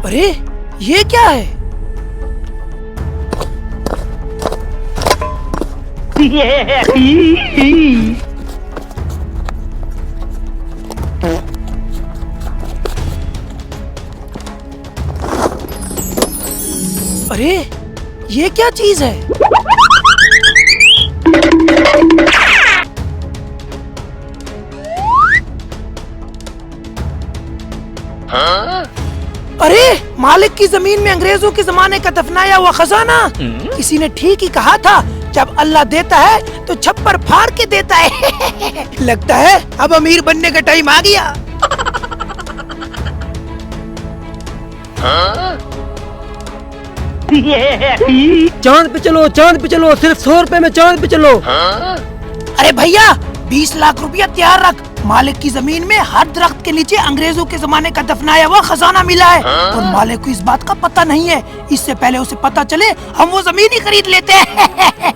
अरे ये क्या है? अरे ये क्या चीज है? अरे मालिक की जमीन में अंग्रेजों के जमाने का दफनाया हुआ खजाना। किसी ने ठीक ही कहा था, जब अल्लाह देता है तो छप्पर फाड़ के देता है। लगता है अब अमीर बनने का टाइम आ गया। चांद पे चलो, चांद पे चलो, सिर्फ 100 रुपए में चांद पे चलो। अरे भैया 20 लाख रुपया तैयार रख। मालिक की जमीन में हर दरख्त के नीचे अंग्रेजों के जमाने का दफनाया हुआ खजाना मिला है और मालिक को इस बात का पता नहीं है। इससे पहले उसे पता चले हम वो जमीन ही खरीद लेते हैं।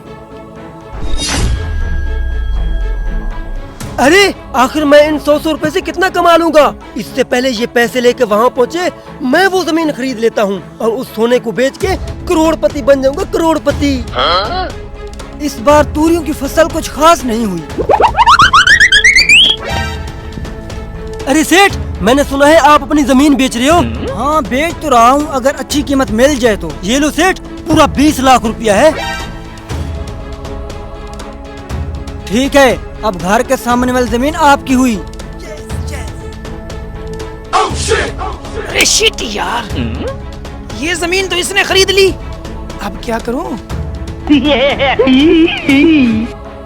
अरे आखिर मैं इन 100 रुपए से कितना कमा लूंगा? इससे पहले ये पैसे लेके वहाँ पहुँचे, मैं वो जमीन खरीद लेता हूँ और उस सोने को बेच के करोड़पति बन जाऊंगा, करोड़पति। इस बार तूरियों की फसल कुछ खास नहीं हुई। अरे सेठ, मैंने सुना है आप अपनी जमीन बेच रहे हो। हाँ बेच तो रहा हूँ, अगर अच्छी कीमत मिल जाए तो। ये लो सेठ, पूरा 20 लाख रुपया है। ठीक है, अब घर के सामने वाली जमीन आपकी हुई। अरे शिट यार, ये जमीन तो इसने खरीद ली। अब क्या करूं?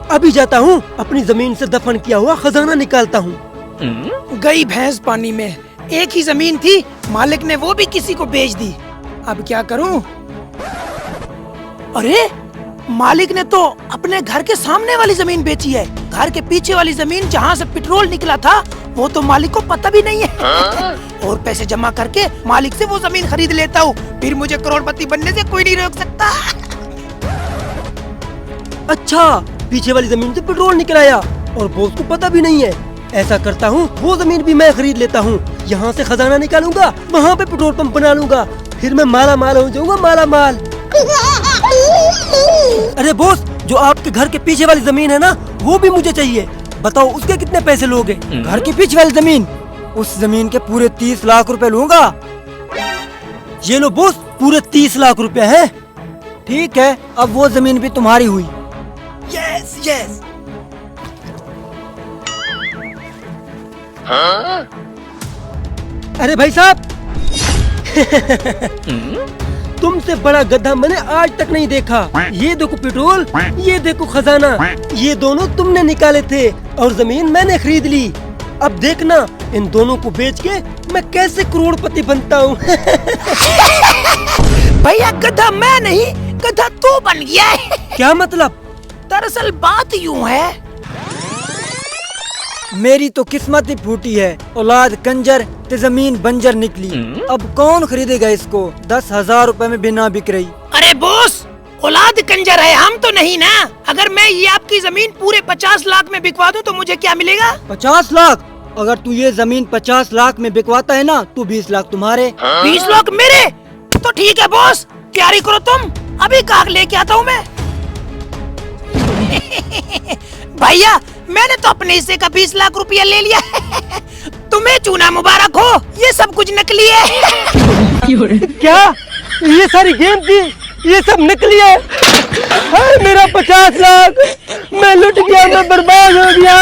अभी जाता हूँ, अपनी जमीन से दफन किया हुआ खजाना निकालता हूँ। गई भैंस पानी में। एक ही जमीन थी, मालिक ने वो भी किसी को बेच दी। अब क्या करूं? अरे मालिक ने तो अपने घर के सामने वाली जमीन बेची है। घर के पीछे वाली जमीन जहाँ से पेट्रोल निकला था वो तो मालिक को पता भी नहीं है। और पैसे जमा करके मालिक से वो जमीन खरीद लेता हूँ, फिर मुझे करोड़पति बनने से कोई नहीं रोक सकता। अच्छा, पीछे वाली जमीन से पेट्रोल निकलाया और बॉस को पता भी नहीं है। ऐसा करता हूँ, वो जमीन भी मैं खरीद लेता हूँ। यहाँ से खजाना निकालूंगा, वहाँ पे पेट्रोल पंप बना लूंगा, फिर मैं माला माल हो जाऊंगा, माला माल। अरे बॉस, जो आपके घर के पीछे वाली जमीन है ना, वो भी मुझे चाहिए। बताओ उसके कितने पैसे लोगे? घर के पीछे वाली जमीन, उस जमीन के पूरे 30 लाख रुपए लूंगा। ये लो बॉस, पूरे 30 लाख रुपए है। ठीक है, अब वो जमीन भी तुम्हारी हुई। Yes yes. अरे भाई साहब, तुमसे बड़ा गधा मैंने आज तक नहीं देखा। ये देखो पेट्रोल, ये देखो खजाना, ये दोनों तुमने निकाले थे और जमीन मैंने खरीद ली। अब देखना, इन दोनों को बेच के मैं कैसे करोड़पति बनता हूँ। भैया गधा मैं नहीं, गधा तू बन गया है। क्या मतलब? दरअसल बात यूँ है, मेरी तो किस्मत ही फूटी है। औलाद कंजर ते जमीन बंजर निकली। अब कौन खरीदेगा इसको? 10,000 रुपए में भी ना बिक रही। अरे बॉस, औलाद कंजर है, हम तो नहीं ना। अगर मैं ये आपकी जमीन पूरे 50 लाख में बिकवा दूं तो मुझे क्या मिलेगा? 50 लाख? अगर तू ये जमीन 50 लाख में बिकवाता है ना, तो 20 लाख तुम्हारे। 20 लाख मेरे? तो ठीक है बॉस, तैयारी करो तुम, अभी काग लेके आता हूँ मैं। भैया मैंने तो अपने हिस्से का 20 लाख रुपया ले लिया। तुम्हें चूना मुबारक हो, ये सब कुछ नकली है। क्या ये सारी गेम थी? ये सब नकली है? मेरा 50 लाख मैं लुट गया, मैं बर्बाद हो गया।